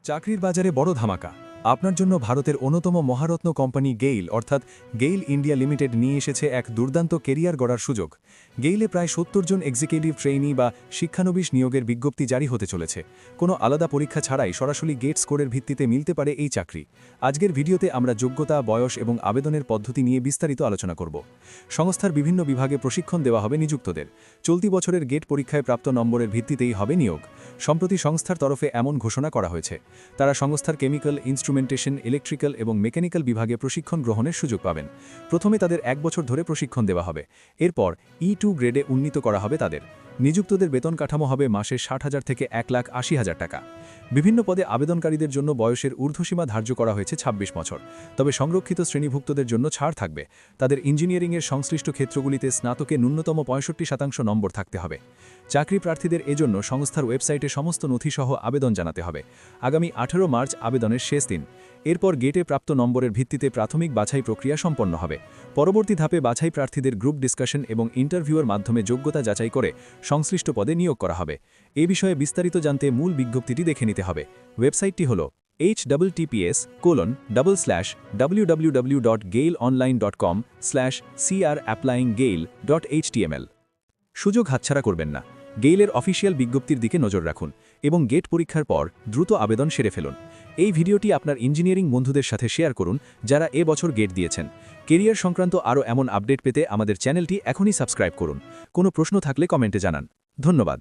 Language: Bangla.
চাকরির বাজারে বড় ধামাকা আপনার জন্য ভারতের অন্যতম মহারত্ন কোম্পানি গেইল অর্থাৎ গেইল ইন্ডিয়া লিমিটেড নিয়ে এসেছে এক দুর্দান্ত কেরিয়ার গড়ার সুযোগ। গেইলে প্রায় ৭০ জন এক্সিকিউটিভ ট্রেইনি বা শিক্ষানবিশ নিয়োগের বিজ্ঞপ্তি জারি হতে চলেছে। কোনো আলাদা পরীক্ষা ছাড়াই সরাসরি গেট স্কোরের ভিত্তিতে মিলতে পারে এই চাকরি। আজকের ভিডিওতে আমরা যোগ্যতা, বয়স এবং আবেদনের পদ্ধতি নিয়ে বিস্তারিত আলোচনা করব। সংস্থার বিভিন্ন বিভাগে প্রশিক্ষণ দেওয়া হবে নিযুক্তদের। চলতি বছরের গেট পরীক্ষায় প্রাপ্ত নম্বরের ভিত্তিতেই হবে নিয়োগ। সম্প্রতি সংস্থার তরফে এমন ঘোষণা করা হয়েছে, তারা সংস্থার কেমিক্যাল, ইনস্ট্রুমেন্টেশন, ইলেকট্রিক্যাল এবং মেকানিক্যাল বিভাগে প্রশিক্ষণ গ্রহণের সুযোগ পাবেন। প্রথমে তাদের 1 বছর ধরে প্রশিক্ষণ দেওয়া হবে। এরপর E2 গ্রেডে উন্নীত করা হবে তাদের। নিযুক্তদের বেতন কাঠামো হবে মাসে 60,000 থেকে 1,80,000 টাকা। বিভিন্ন পদে আবেদনকারীদের জন্য বয়সের ঊর্ধ্বসীমা ধার্য করা হয়েছে 26 বছর। তবে সংরক্ষিত শ্রেণীভুক্তদের জন্য ছাড় থাকবে। তাদের ইঞ্জিনিয়ারিংয়ের সংশ্লিষ্ট ক্ষেত্রগুলিতে স্নাতকে ন্যূনতম 65% নম্বর থাকতে হবে। চাকরি প্রার্থীদের এজন্য সংস্থার ওয়েবসাইটে সমস্ত নথিসহ আবেদন জানাতে হবে। আগামী 18 মার্চ আবেদনের শেষ দিন। এরপর গেটে প্রাপ্ত নম্বরের ভিত্তিতে প্রাথমিক বাছাই প্রক্রিয়া সম্পন্ন হবে। পরবর্তী ধাপে বাছাই প্রার্থীদের গ্রুপ ডিসকাশন এবং ইন্টারভিউয়ের মাধ্যমে যোগ্যতা যাচাই করে সংশ্লিষ্ট পদে নিয়োগ করা হবে। এ বিষয়ে বিস্তারিত জানতে মূল বিজ্ঞপ্তিটি দেখে নিতে হবে। ওয়েবসাইটটি হল https://www.gailonline.com/crapplyinggail.html। সুযোগ হাতছাড়া করবেন না। গেইলের অফিসিয়াল বিজ্ঞপ্তির দিকে নজর রাখুন এবং গেট পরীক্ষার পর দ্রুত আবেদন সেরে ফেলুন। এই ভিডিওটি আপনার ইঞ্জিনিয়ারিং বন্ধুদের সাথে শেয়ার করুন যারা এবছর গেট দিয়েছেন। কেরিয়ার সংক্রান্ত আরও এমন আপডেট পেতে আমাদের চ্যানেলটি এখনই সাবস্ক্রাইব করুন। কোনো প্রশ্ন থাকলে কমেন্টে জানান। ধন্যবাদ।